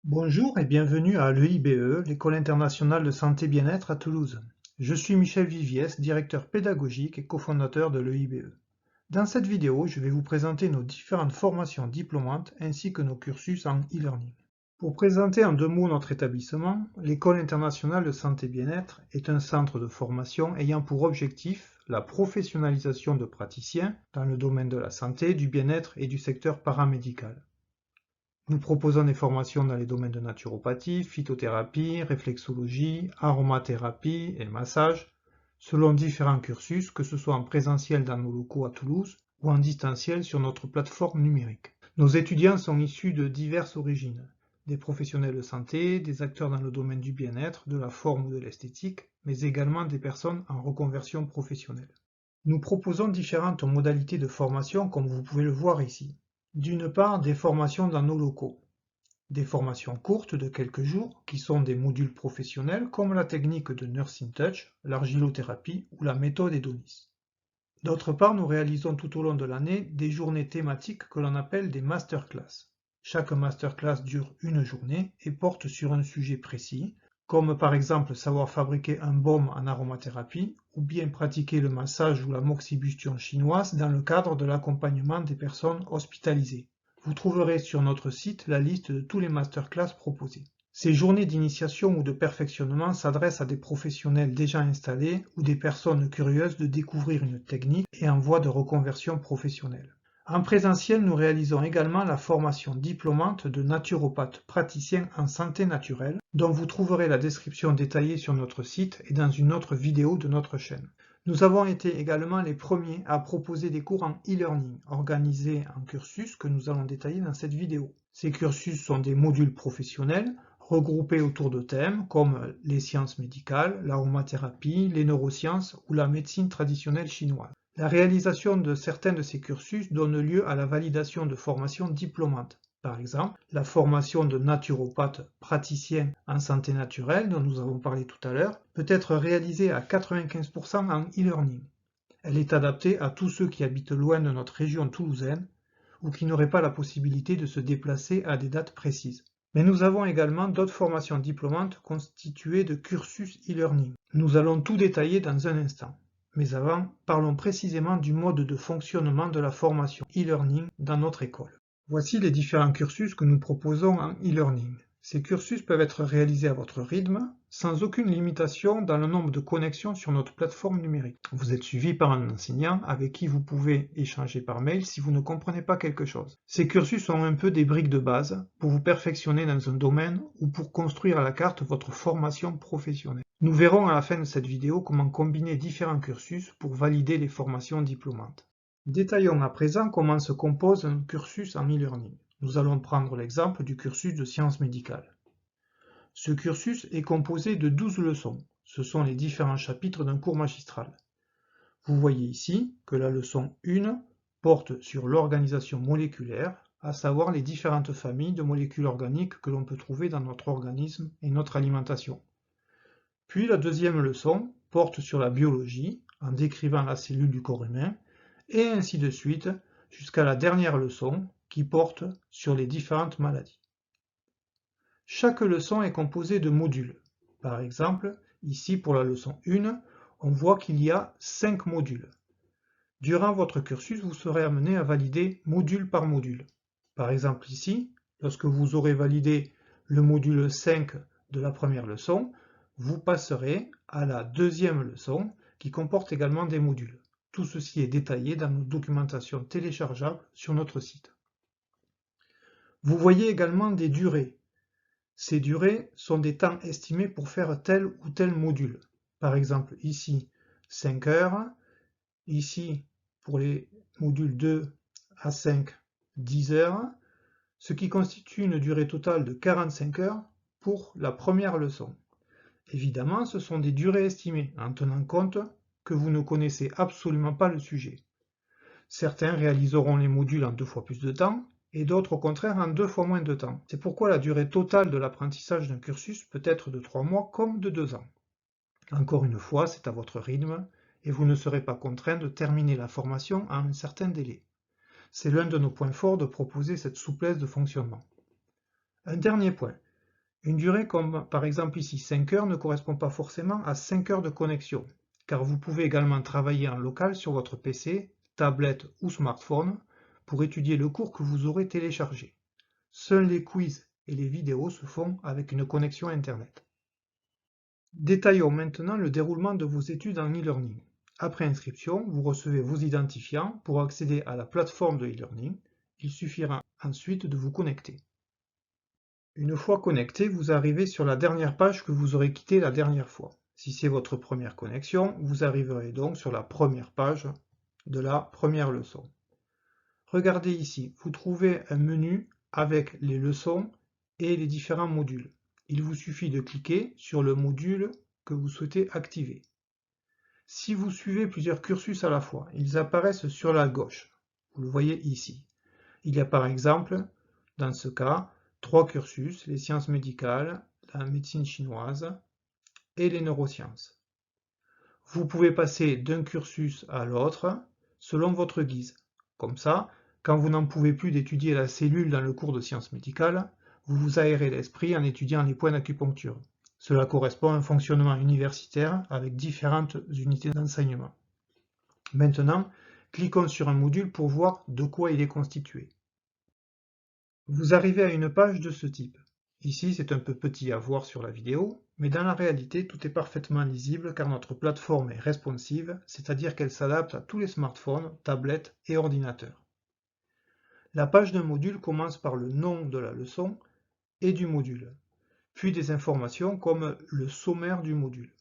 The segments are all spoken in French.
Bonjour et bienvenue à l'EIBE, l'École internationale de santé bien-être à Toulouse. Je suis Michel Viviès, directeur pédagogique et cofondateur de l'EIBE. Dans cette vidéo, je vais vous présenter nos différentes formations diplômantes ainsi que nos cursus en e-learning. Pour présenter en deux mots notre établissement, l'École internationale de santé bien-être est un centre de formation ayant pour objectif la professionnalisation de praticiens dans le domaine de la santé, du bien-être et du secteur paramédical. Nous proposons des formations dans les domaines de naturopathie, phytothérapie, réflexologie, aromathérapie et massage, selon différents cursus, que ce soit en présentiel dans nos locaux à Toulouse ou en distanciel sur notre plateforme numérique. Nos étudiants sont issus de diverses origines, des professionnels de santé, des acteurs dans le domaine du bien-être, de la forme ou de l'esthétique, mais également des personnes en reconversion professionnelle. Nous proposons différentes modalités de formation comme vous pouvez le voir ici. D'une part, des formations dans nos locaux. Des formations courtes de quelques jours qui sont des modules professionnels comme la technique de Nursing Touch, l'argilothérapie ou la méthode Edonis. D'autre part, nous réalisons tout au long de l'année des journées thématiques que l'on appelle des masterclass. Chaque masterclass dure une journée et porte sur un sujet précis, comme par exemple savoir fabriquer un baume en aromathérapie ou bien pratiquer le massage ou la moxibustion chinoise dans le cadre de l'accompagnement des personnes hospitalisées. Vous trouverez sur notre site la liste de tous les masterclass proposés. Ces journées d'initiation ou de perfectionnement s'adressent à des professionnels déjà installés ou des personnes curieuses de découvrir une technique et en voie de reconversion professionnelle. En présentiel, nous réalisons également la formation diplômante de naturopathe praticien en santé naturelle, dont vous trouverez la description détaillée sur notre site et dans une autre vidéo de notre chaîne. Nous avons été également les premiers à proposer des cours en e-learning, organisés en cursus que nous allons détailler dans cette vidéo. Ces cursus sont des modules professionnels regroupés autour de thèmes comme les sciences médicales, l'aromathérapie, les neurosciences ou la médecine traditionnelle chinoise. La réalisation de certains de ces cursus donne lieu à la validation de formations diplômantes. Par exemple, la formation de naturopathe praticien en santé naturelle, dont nous avons parlé tout à l'heure, peut être réalisée à 95% en e-learning. Elle est adaptée à tous ceux qui habitent loin de notre région toulousaine ou qui n'auraient pas la possibilité de se déplacer à des dates précises. Mais nous avons également d'autres formations diplômantes constituées de cursus e-learning. Nous allons tout détailler dans un instant. Mais avant, parlons précisément du mode de fonctionnement de la formation e-learning dans notre école. Voici les différents cursus que nous proposons en e-learning. Ces cursus peuvent être réalisés à votre rythme, sans aucune limitation dans le nombre de connexions sur notre plateforme numérique. Vous êtes suivi par un enseignant avec qui vous pouvez échanger par mail si vous ne comprenez pas quelque chose. Ces cursus sont un peu des briques de base pour vous perfectionner dans un domaine ou pour construire à la carte votre formation professionnelle. Nous verrons à la fin de cette vidéo comment combiner différents cursus pour valider les formations diplômantes. Détaillons à présent comment se compose un cursus en e-learning. Nous allons prendre l'exemple du cursus de sciences médicales. Ce cursus est composé de 12 leçons. Ce sont les différents chapitres d'un cours magistral. Vous voyez ici que la leçon 1 porte sur l'organisation moléculaire, à savoir les différentes familles de molécules organiques que l'on peut trouver dans notre organisme et notre alimentation. Puis la deuxième leçon porte sur la biologie, en décrivant la cellule du corps humain, et ainsi de suite, jusqu'à la dernière leçon, qui porte sur les différentes maladies. Chaque leçon est composée de modules. Par exemple, ici pour la leçon 1, on voit qu'il y a 5 modules. Durant votre cursus, vous serez amené à valider module par module. Par exemple ici, lorsque vous aurez validé le module 5 de la première leçon, vous passerez à la deuxième leçon qui comporte également des modules. Tout ceci est détaillé dans nos documentations téléchargeables sur notre site. Vous voyez également des durées. Ces durées sont des temps estimés pour faire tel ou tel module. Par exemple ici 5 heures, ici pour les modules 2 à 5, 10 heures, ce qui constitue une durée totale de 45 heures pour la première leçon. Évidemment, ce sont des durées estimées, en tenant compte que vous ne connaissez absolument pas le sujet. Certains réaliseront les modules en 2 fois plus de temps, et d'autres au contraire en 2 fois moins de temps. C'est pourquoi la durée totale de l'apprentissage d'un cursus peut être de 3 mois comme de 2 ans. Encore une fois, c'est à votre rythme, et vous ne serez pas contraint de terminer la formation à un certain délai. C'est l'un de nos points forts de proposer cette souplesse de fonctionnement. Un dernier point, Une durée comme par exemple ici 5 heures ne correspond pas forcément à 5 heures de connexion, car vous pouvez également travailler en local sur votre PC, tablette ou smartphone pour étudier le cours que vous aurez téléchargé. Seuls les quiz et les vidéos se font avec une connexion Internet. Détaillons maintenant le déroulement de vos études en e-learning. Après inscription, vous recevez vos identifiants pour accéder à la plateforme de e-learning. Il suffira ensuite de vous connecter. Une fois connecté, vous arrivez sur la dernière page que vous aurez quittée la dernière fois. Si c'est votre première connexion, vous arriverez donc sur la première page de la première leçon. Regardez ici, vous trouvez un menu avec les leçons et les différents modules. Il vous suffit de cliquer sur le module que vous souhaitez activer. Si vous suivez plusieurs cursus à la fois, ils apparaissent sur la gauche. Vous le voyez ici. Il y a par exemple, dans ce cas, 3 cursus, les sciences médicales, la médecine chinoise et les neurosciences. Vous pouvez passer d'un cursus à l'autre selon votre guise. Comme ça, quand vous n'en pouvez plus d'étudier la cellule dans le cours de sciences médicales, vous vous aérez l'esprit en étudiant les points d'acupuncture. Cela correspond à un fonctionnement universitaire avec différentes unités d'enseignement. Maintenant, cliquons sur un module pour voir de quoi il est constitué. Vous arrivez à une page de ce type. Ici, c'est un peu petit à voir sur la vidéo, mais dans la réalité, tout est parfaitement lisible car notre plateforme est responsive, c'est-à-dire qu'elle s'adapte à tous les smartphones, tablettes et ordinateurs. La page d'un module commence par le nom de la leçon et du module, puis des informations comme le sommaire du module.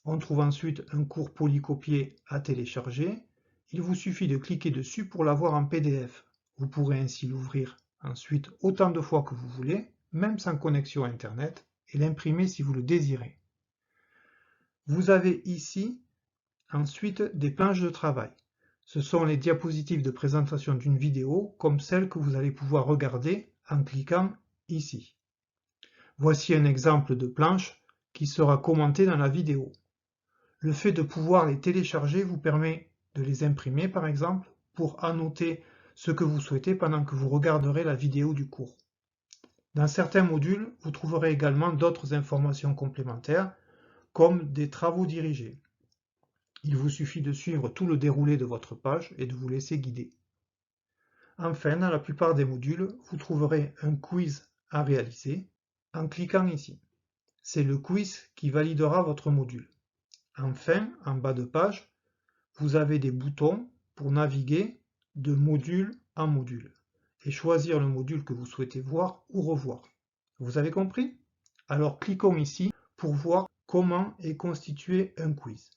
On trouve ensuite un cours polycopié à télécharger. Il vous suffit de cliquer dessus pour l'avoir en PDF. Vous pourrez ainsi l'ouvrir ensuite autant de fois que vous voulez, même sans connexion Internet, et l'imprimer si vous le désirez. Vous avez ici ensuite des planches de travail. Ce sont les diapositives de présentation d'une vidéo comme celle que vous allez pouvoir regarder en cliquant ici. Voici un exemple de planche qui sera commenté dans la vidéo. Le fait de pouvoir les télécharger vous permet de les imprimer par exemple pour annoter ce que vous souhaitez pendant que vous regarderez la vidéo du cours. Dans certains modules, vous trouverez également d'autres informations complémentaires comme des travaux dirigés. Il vous suffit de suivre tout le déroulé de votre page et de vous laisser guider. Enfin, dans la plupart des modules, vous trouverez un quiz à réaliser en cliquant ici. C'est le quiz qui validera votre module. Enfin, en bas de page, vous avez des boutons pour naviguer de module en module et choisir le module que vous souhaitez voir ou revoir. Vous avez compris? Alors cliquons ici pour voir comment est constitué un quiz.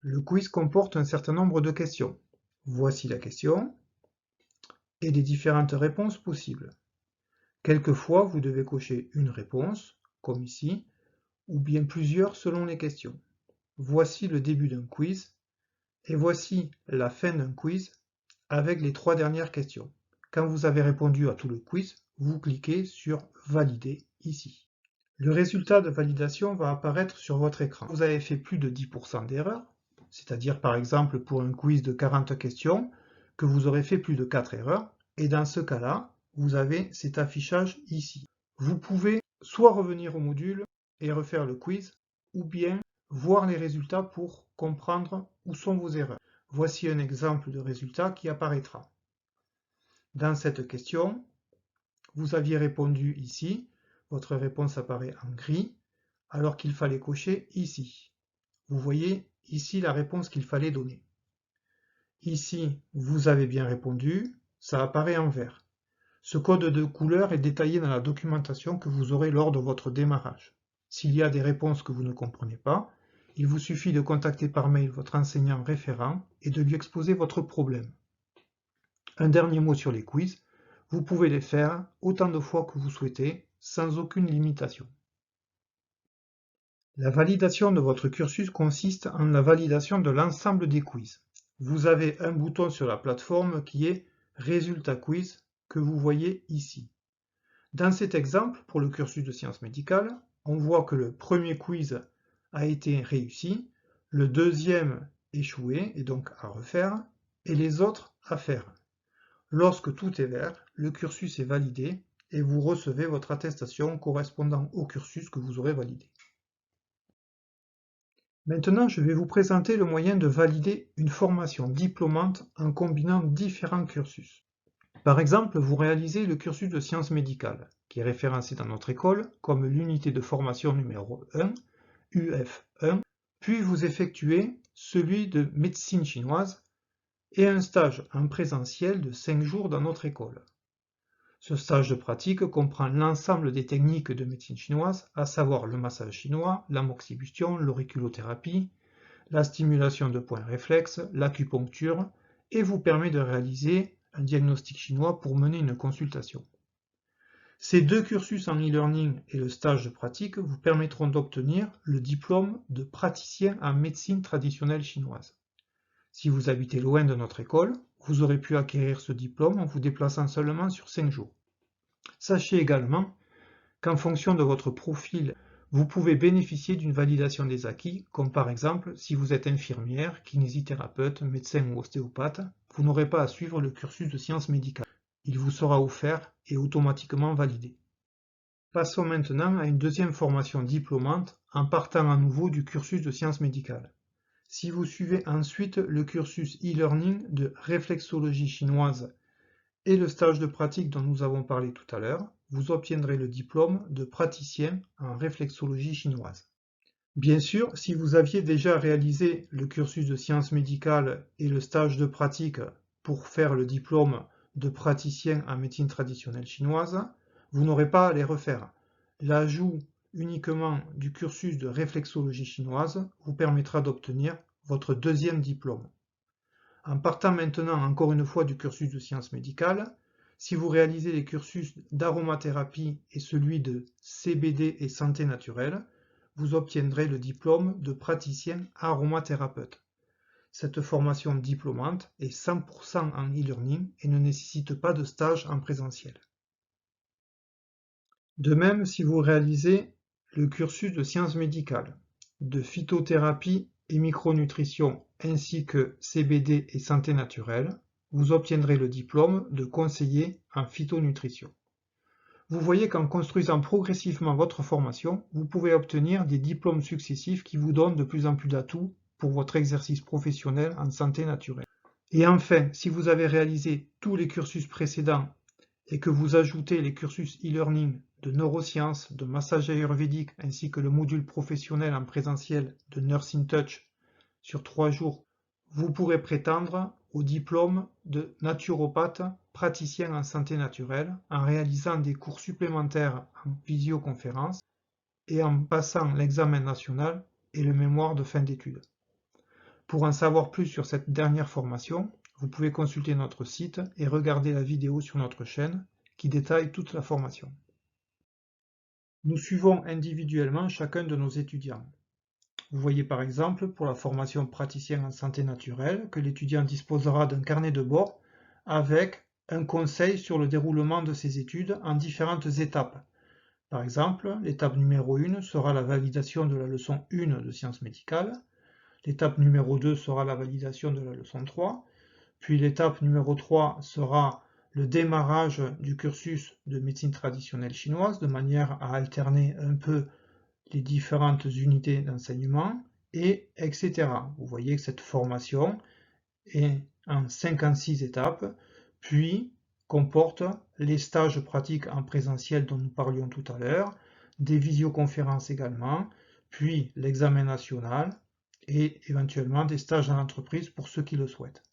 Le quiz comporte un certain nombre de questions. Voici la question et les différentes réponses possibles. Quelquefois, vous devez cocher une réponse, comme ici, ou bien plusieurs selon les questions. Voici le début d'un quiz et voici la fin d'un quiz avec les 3 dernières questions. Quand vous avez répondu à tout le quiz, vous cliquez sur « Valider » ici. Le résultat de validation va apparaître sur votre écran. Vous avez fait plus de 10% d'erreurs, c'est-à-dire par exemple pour un quiz de 40 questions, que vous aurez fait plus de 4 erreurs, et dans ce cas-là, vous avez cet affichage ici. Vous pouvez soit revenir au module et refaire le quiz, ou bien voir les résultats pour comprendre où sont vos erreurs. Voici un exemple de résultat qui apparaîtra. Dans cette question, vous aviez répondu ici, votre réponse apparaît en gris, alors qu'il fallait cocher ici. Vous voyez ici la réponse qu'il fallait donner. Ici, vous avez bien répondu, ça apparaît en vert. Ce code de couleur est détaillé dans la documentation que vous aurez lors de votre démarrage. S'il y a des réponses que vous ne comprenez pas, il vous suffit de contacter par mail votre enseignant référent et de lui exposer votre problème. Un dernier mot sur les quiz, vous pouvez les faire autant de fois que vous souhaitez, sans aucune limitation. La validation de votre cursus consiste en la validation de l'ensemble des quiz. Vous avez un bouton sur la plateforme qui est « Résultats quiz » que vous voyez ici. Dans cet exemple, pour le cursus de sciences médicales, on voit que le premier quiz a été réussi, le deuxième échoué et donc à refaire, et les autres à faire. Lorsque tout est vert, le cursus est validé et vous recevez votre attestation correspondant au cursus que vous aurez validé. Maintenant, je vais vous présenter le moyen de valider une formation diplômante en combinant différents cursus. Par exemple, vous réalisez le cursus de sciences médicales, qui est référencé dans notre école comme l'unité de formation numéro 1, UF1, puis vous effectuez celui de médecine chinoise et un stage en présentiel de 5 jours dans notre école. Ce stage de pratique comprend l'ensemble des techniques de médecine chinoise, à savoir le massage chinois, l'amoxibustion, l'auriculothérapie, la stimulation de points réflexes, l'acupuncture, et vous permet de réaliser un diagnostic chinois pour mener une consultation. Ces deux cursus en e-learning et le stage de pratique vous permettront d'obtenir le diplôme de praticien en médecine traditionnelle chinoise. Si vous habitez loin de notre école, vous aurez pu acquérir ce diplôme en vous déplaçant seulement sur 5 jours. Sachez également qu'en fonction de votre profil, vous pouvez bénéficier d'une validation des acquis, comme par exemple si vous êtes infirmière, kinésithérapeute, médecin ou ostéopathe, vous n'aurez pas à suivre le cursus de sciences médicales. Il vous sera offert et automatiquement validé. Passons maintenant à une deuxième formation diplômante en partant à nouveau du cursus de sciences médicales. Si vous suivez ensuite le cursus e-learning de réflexologie chinoise et le stage de pratique dont nous avons parlé tout à l'heure, vous obtiendrez le diplôme de praticien en réflexologie chinoise. Bien sûr, si vous aviez déjà réalisé le cursus de sciences médicales et le stage de pratique pour faire le diplôme de praticien en médecine traditionnelle chinoise, vous n'aurez pas à les refaire. L'ajout uniquement du cursus de réflexologie chinoise vous permettra d'obtenir votre deuxième diplôme. En partant maintenant encore une fois du cursus de sciences médicales, si vous réalisez les cursus d'aromathérapie et celui de CBD et santé naturelle, vous obtiendrez le diplôme de praticien aromathérapeute. Cette formation diplômante est 100% en e-learning et ne nécessite pas de stage en présentiel. De même, si vous réalisez le cursus de sciences médicales, de phytothérapie et micronutrition ainsi que CBD et santé naturelle, vous obtiendrez le diplôme de conseiller en phytonutrition. Vous voyez qu'en construisant progressivement votre formation, vous pouvez obtenir des diplômes successifs qui vous donnent de plus en plus d'atouts pour votre exercice professionnel en santé naturelle. Et enfin, si vous avez réalisé tous les cursus précédents et que vous ajoutez les cursus e-learning de neurosciences, de massage ayurvédique ainsi que le module professionnel en présentiel de Nursing Touch sur 3 jours, vous pourrez prétendre au diplôme de naturopathe praticien en santé naturelle en réalisant des cours supplémentaires en visioconférence et en passant l'examen national et le mémoire de fin d'études. Pour en savoir plus sur cette dernière formation, vous pouvez consulter notre site et regarder la vidéo sur notre chaîne qui détaille toute la formation. Nous suivons individuellement chacun de nos étudiants. Vous voyez par exemple pour la formation praticien en santé naturelle que l'étudiant disposera d'un carnet de bord avec un conseil sur le déroulement de ses études en différentes étapes. Par exemple, l'étape numéro 1 sera la validation de la leçon 1 de sciences médicales, l'étape numéro 2 sera la validation de la leçon 3, puis l'étape numéro 3 sera le démarrage du cursus de médecine traditionnelle chinoise de manière à alterner un peu les différentes unités d'enseignement, et etc. Vous voyez que cette formation est en 56 étapes, puis comporte les stages pratiques en présentiel dont nous parlions tout à l'heure, des visioconférences également, puis l'examen national, et éventuellement des stages en entreprise pour ceux qui le souhaitent.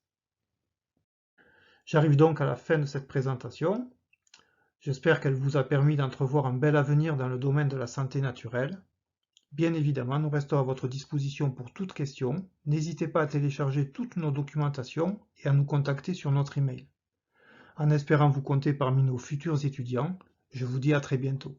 J'arrive donc à la fin de cette présentation. J'espère qu'elle vous a permis d'entrevoir un bel avenir dans le domaine de la santé naturelle. Bien évidemment, nous restons à votre disposition pour toute question. N'hésitez pas à télécharger toutes nos documentations et à nous contacter sur notre email. En espérant vous compter parmi nos futurs étudiants, je vous dis à très bientôt.